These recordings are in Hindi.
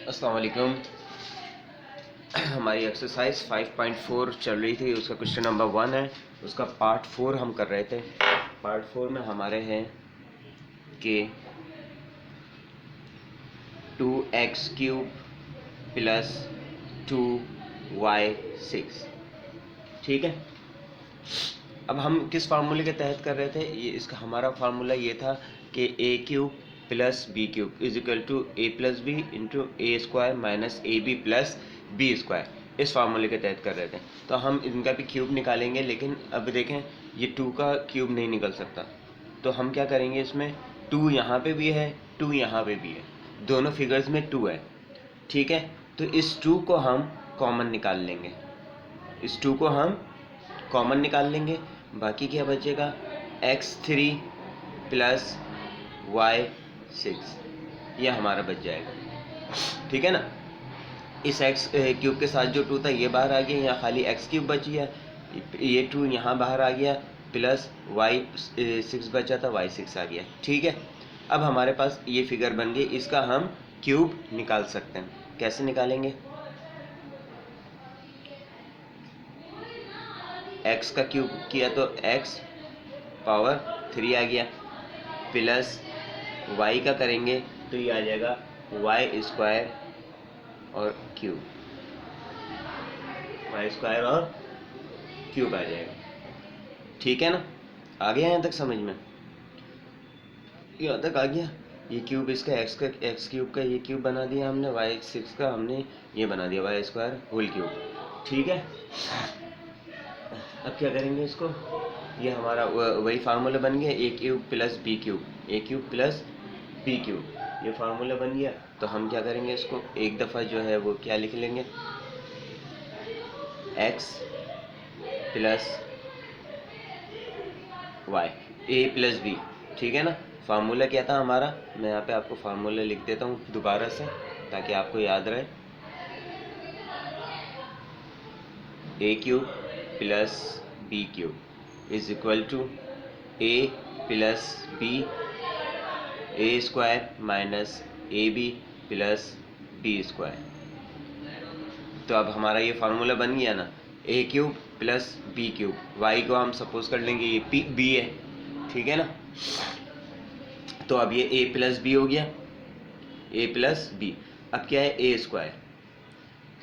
अस्सलाम वालेकुम। हमारी एक्सरसाइज 5.4 चल रही थी, उसका क्वेश्चन नंबर 1 है, उसका पार्ट 4 हम कर रहे थे। पार्ट 4 में हमारे हैं कि 2x³ प्लस 2y6। ठीक है, अब हम किस फार्मूले के तहत कर रहे थे? ये इसका हमारा फार्मूला ये था कि a³ plus b³ is equal to a plus b into A square minus A B plus B square. इस फार्मूले के तहत कर रहे थे, तो हम इनका भी क्यूब निकालेंगे। लेकिन अब देखें, ये 2 का क्यूब नहीं निकल सकता, तो हम क्या करेंगे, इसमें 2 यहाँ पे भी है, 2 यहाँ पे भी है, दोनों फिगर्स में 2 है। ठीक है, तो इस 2 को हम कॉमन निकाल लेंगे, इस 2 को हम कॉमन निकाल लेंगे। बाकी क्या बचेगा? x3 प्लस y6, ये हमारा बच जाएगा। ठीक है ना, इस x³ के साथ जो 2 था ये बाहर आ गया, यहाँ खाली x³ बच गया, ये 2 यहाँ बाहर आ गया, प्लस y6 बचा था, y6 आ गया। ठीक है, अब हमारे पास ये फिगर बन गई, इसका हम क्यूब निकाल सकते हैं। कैसे निकालेंगे? x का क्यूब किया तो x पावर 3 आ गया, प्लस y का करेंगे तो ये आ जाएगा y स्क्वायर और क्यूब, y स्क्वायर और क्यूब आ जाएगा। ठीक है ना, आ गया यहाँ तक समझ में? यहाँ तक आ गया। ये क्यूब इसका x³ का ये क्यूब बना दिया हमने, y6 का हमने ये बना दिया y स्क्वायर होल क्यूब। ठीक है, अब क्या करेंगे इसको? ये हमारा वही फार्मूला बन गया, a³ plus b³, a³ plus b³, ये फार्मूला बन गया। तो हम क्या करेंगे, इसको एक दफ़ा जो है वो क्या लिख लेंगे, x plus y, a plus b। ठीक है ना, फार्मूला क्या था हमारा? मैं यहाँ पे आपको फार्मूला लिख देता हूँ दोबारा से ताकि आपको याद रहे। a³ plus b³ is equal to a plus b, a square minus A B plus B square. तो अब हमारा ये फार्मूला बन गया ना, a³ प्लस b³, y को हम सपोज कर लेंगे ये b है। ठीक है ना, तो अब ये a प्लस बी हो गया, a प्लस बी। अब क्या है? a स्क्वायर,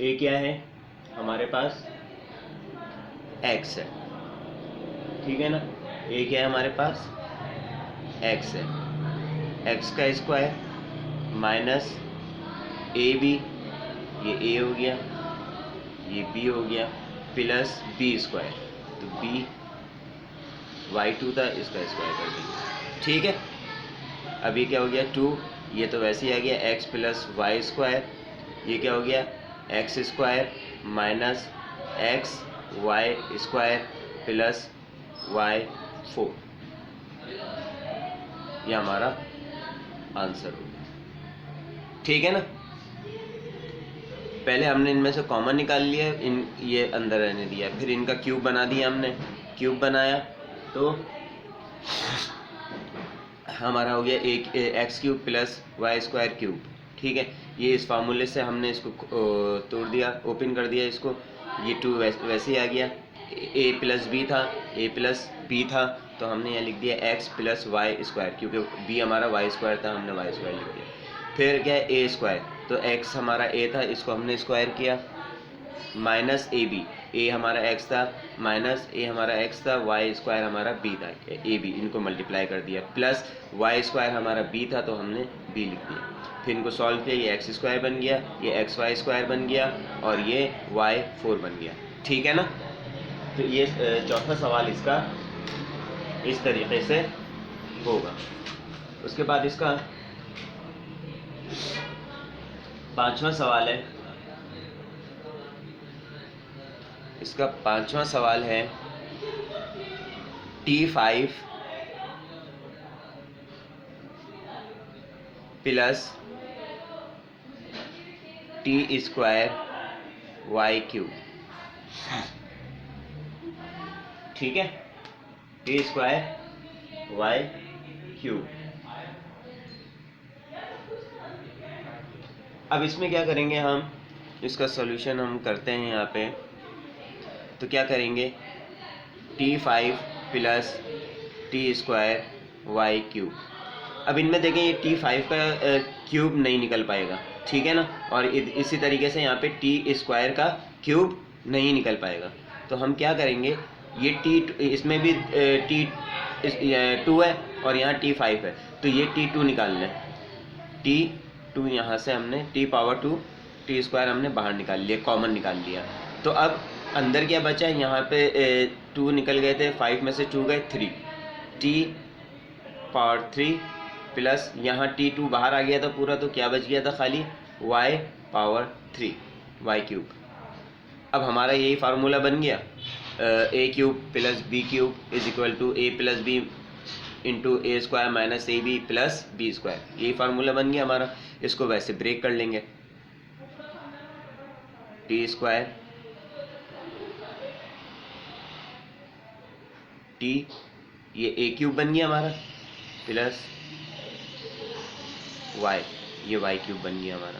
a क्या है हमारे पास? x है। ठीक है ना, a क्या है हमारे पास? x है, x का स्क्वायर माइनस ए बी, ये a हो गया, ये b हो गया, प्लस बी स्क्वायर, तो b y2 था, इसका स्क्वायर कर देंगे। ठीक है, अब ये क्या हो गया? 2, ये तो वैसे ही आ गया x प्लस वाई स्क्वायर, ये क्या हो गया? x square minus x y square plus y4, ये हमारा आंसर हो गया। ठीक है ना, पहले हमने इनमें से कॉमन निकाल लिया, ये अंदर रहने दिया, फिर इनका क्यूब बना दिया हमने। क्यूब बनाया तो हमारा हो गया एक x³ plus Y square cube. ठीक है, ये इस फार्मूले से हमने इसको तोड़ दिया, ओपन कर दिया इसको, ये 2 वैसे ही आ गया। a प्लस बी था, a प्लस बी था, तो हमने यहाँ लिख दिया x प्लस वाई स्क्वायर, क्योंकि b हमारा वाई स्क्वायर था, हमने वाई स्क्वायर लिख दिया। फिर क्या है? a स्क्वायर, तो x हमारा a था, इसको हमने स्क्वायर किया, माइनस ए बी, ए हमारा x था, माइनस ए हमारा x था, y स्क्वायर हमारा b था, ए बी, इनको मल्टीप्लाई कर दिया, प्लस y स्क्वायर हमारा b था, तो हमने b लिख दिया। फिर इनको सॉल्व किया, ये x स्क्वायर बन गया, ये एक्स वाई स्क्वायर बन गया, और ये y4 बन गया। ठीक है ना, तो ये चौथा सवाल इसका इस तरीके से होगा। उसके बाद इसका पांचवा सवाल है, इसका पांचवा सवाल है T5 plus t square y³। ठीक है, टी स्क्वायर y³। अब इसमें क्या करेंगे हम, इसका सॉल्यूशन हम करते हैं यहाँ पे। तो क्या करेंगे, T5 plus t square y cube. अब इनमें देखें ये T5 का क्यूब नहीं निकल पाएगा, ठीक है ना, और इसी तरीके से यहाँ पे टी स्क्वायर का क्यूब नहीं निकल पाएगा। तो हम क्या करेंगे, ये इसमें भी T2 है और यहाँ T5 है, तो ये T2 निकाल लें। T2 यहाँ से हमने T⁻2 टी स्क्वायर हमने बाहर निकाल लिया, कॉमन निकाल लिया। तो अब अंदर क्या बचा है, यहाँ पे 2 निकल गए थे, 5 में से 2 गए 3, T⁻3 प्लस यहाँ T2 बाहर आ गया था पूरा, तो क्या बच गया था खाली, y⁻3 वाई क्यूब। अब हमारा यही फार्मूला बन गया, a³ plus b³ is equal to a plus b into A square minus A B plus B square. यही फार्मूला बन गया हमारा। इसको वैसे ब्रेक कर लेंगे, टी स्क्वायर टी, ये a³ बन गया हमारा, प्लस y, ये y³ बन गया हमारा।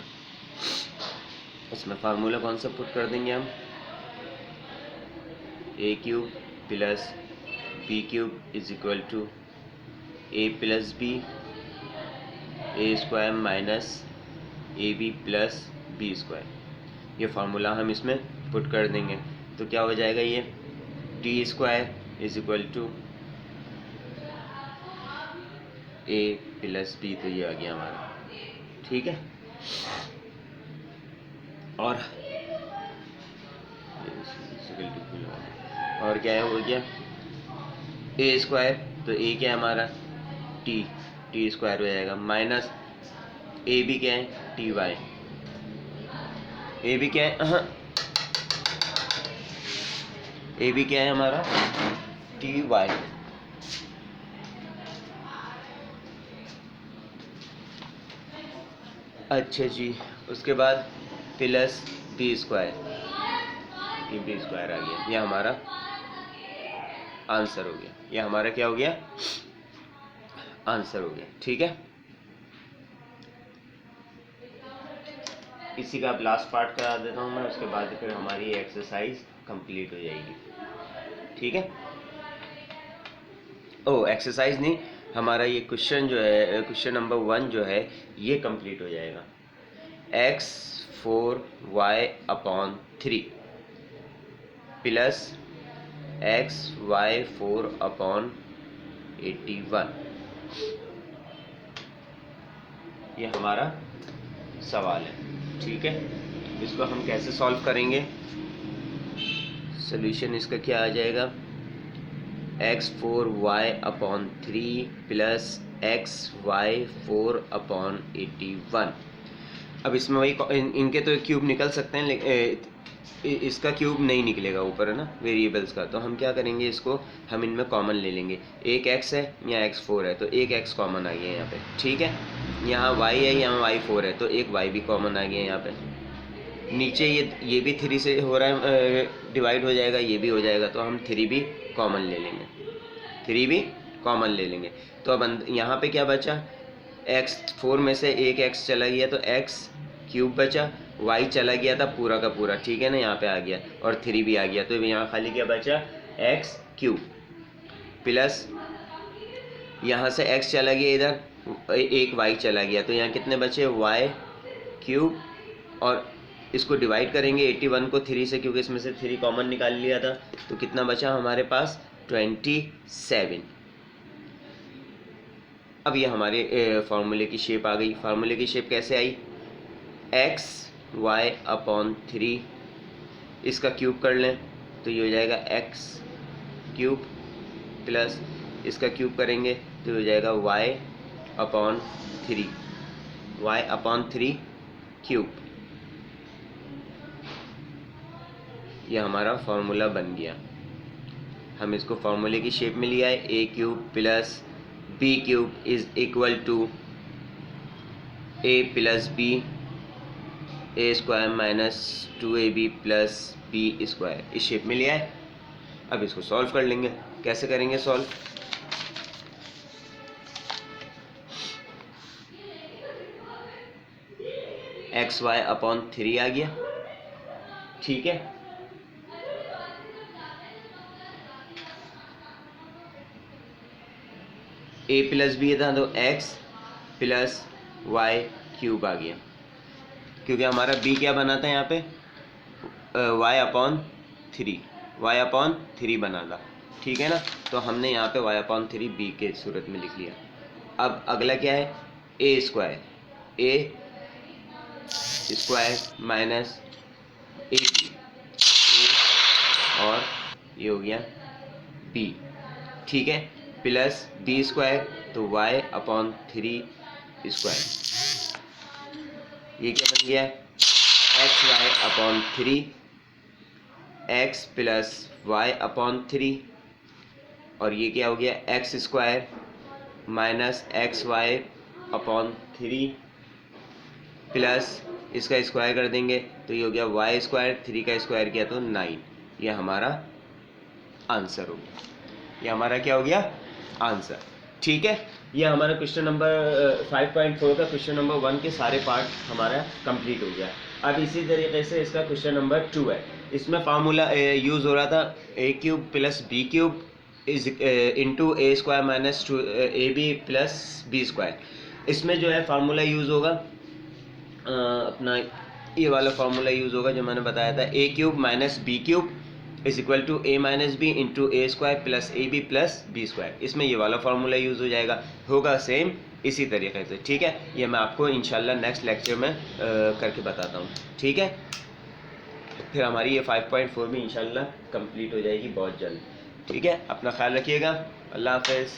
इसमें फार्मूला कौन सा पुट कर देंगे हम, a³ plus b³ is equal to a plus b a square minus A B plus B square. ये फार्मूला हम इसमें पुट कर देंगे, तो क्या हो जाएगा, ये t square is equal to a plus b, तो ये आ गया हमारा, ठीक है। और क्या है, हो गया ए स्क्वायर, तो ए क्या है हमारा, टी स्क्वायर हो जाएगा, माइनस ए बी क्या है, टी वाई, ए बी क्या है, ए बी क्या है हमारा, टी वाई। अच्छा जी, उसके बाद प्लस बी स्क्वायर, ये बी स्क्वायर आ गया, ये हमारा आंसर हो गया। ये हमारा क्या हो गया, आंसर हो गया, ठीक है। इसी का अब लास्ट पार्ट करा देता हूँ मैं, उसके बाद फिर हमारी एक्सरसाइज कंप्लीट हो जाएगी, ठीक है। ओ एक्सरसाइज नहीं, हमारा ये क्वेश्चन जो है, क्वेश्चन नंबर 1 जो है, ये कंप्लीट हो जाएगा। x4y/3 प्लस xy4/81, ये हमारा सवाल है, ठीक है। इसको हम कैसे सॉल्व करेंगे, सोल्यूशन इसका क्या आ जाएगा, x4y/3 प्लस xy4/81। अब इसमें वही इनके तो क्यूब निकल सकते हैं, लेकिन इसका क्यूब नहीं निकलेगा ऊपर, है ना, वेरिएबल्स का। तो हम क्या करेंगे, इसको हम इनमें कॉमन ले लेंगे। एक x है, यहाँ x4 है, तो एक x कॉमन आ गया यहाँ पे, ठीक है। यहाँ y है, यहाँ y4 है, तो एक y भी कॉमन आ गया यहाँ पे। नीचे ये भी 3 से हो रहा है, डिवाइड हो जाएगा, ये भी हो जाएगा, तो हम 3 भी कॉमन ले लेंगे, 3 भी कॉमन ले लेंगे। तो अब यहाँ पे क्या बचा, x4 में से एक x चला गया, तो x³ बचा, y चला गया था पूरा का पूरा, ठीक है ना, यहाँ पे आ गया, और 3 भी आ गया, तो यहाँ खाली क्या बचा, x³ प्लस यहाँ से x चला गया इधर, एक y चला गया, तो यहाँ कितने बचे, y³ और इसको डिवाइड करेंगे 81 को 3 से, क्योंकि इसमें से 3 कॉमन निकाल लिया था, तो कितना बचा हमारे पास, 27। अब ये हमारे फार्मूले की शेप आ गई। फार्मूले की शेप कैसे आई, xy/3, इसका क्यूब कर लें, तो ये हो जाएगा x³ प्लस इसका क्यूब करेंगे, तो हो जाएगा y/3 क्यूब। ये हमारा फार्मूला बन गया। हम इसको फार्मूले की शेप में लिया है, a³ plus b³ is equal to a plus b a square minus 2ab plus B square, इस शेप में लिया है। अब इसको सॉल्व कर लेंगे। कैसे करेंगे सॉल्व, एक्स वाई अपॉन 3 आ गया। ठीक है, ए प्लस बी था तो एक्स प्लस वाई क्यूब आ गया, क्योंकि हमारा बी क्या बना था यहाँ पे वाई अपॉन 3, वाई अपॉन 3 बना था। ठीक है ना, तो हमने यहाँ पे वाई अपॉन 3 बी के सूरत में लिख लिया। अब अगला क्या है, A square, A square minus A B, और ये हो गया बी। ठीक है, प्लस बी स्क्वायर तो वाई अपॉन 3 स्क्वायर, ये क्या बन गया, X Y upon 3, X plus Y upon 3, और ये क्या हो गया, X square minus x Y upon 3 plus इसका स्क्वायर कर देंगे तो ये हो गया वाई स्क्वायर, 3 का स्क्वायर किया तो 9। ये हमारा आंसर हो गया, ये हमारा क्या हो गया, आंसर। ठीक है, ये हमारा क्वेश्चन नंबर 5.4 का क्वेश्चन नंबर 1 के सारे पार्ट हमारा कंप्लीट हो गया। अब इसी तरीके से इसका क्वेश्चन नंबर 2 है। इसमें फार्मूला यूज़ हो रहा था A cube plus B cube is into A square minus A B plus B square. इसमें जो है फार्मूला यूज़ होगा अपना ये वाला फार्मूला यूज़ होगा जो मैंने बताया था, A cube minus B cube is equal to A minus B into A square plus A B plus B square. इसमें ये वाला फार्मूला यूज़ हो जाएगा, होगा सेम इसी तरीके से। ठीक है, ये मैं आपको इंशाल्लाह नेक्स्ट लेक्चर में करके बताता हूँ। ठीक है, फिर हमारी ये 5.4 भी इंशाल्लाह कंप्लीट हो जाएगी बहुत जल्द। ठीक है, अपना ख्याल रखिएगा, अल्लाह हाफ़िज़।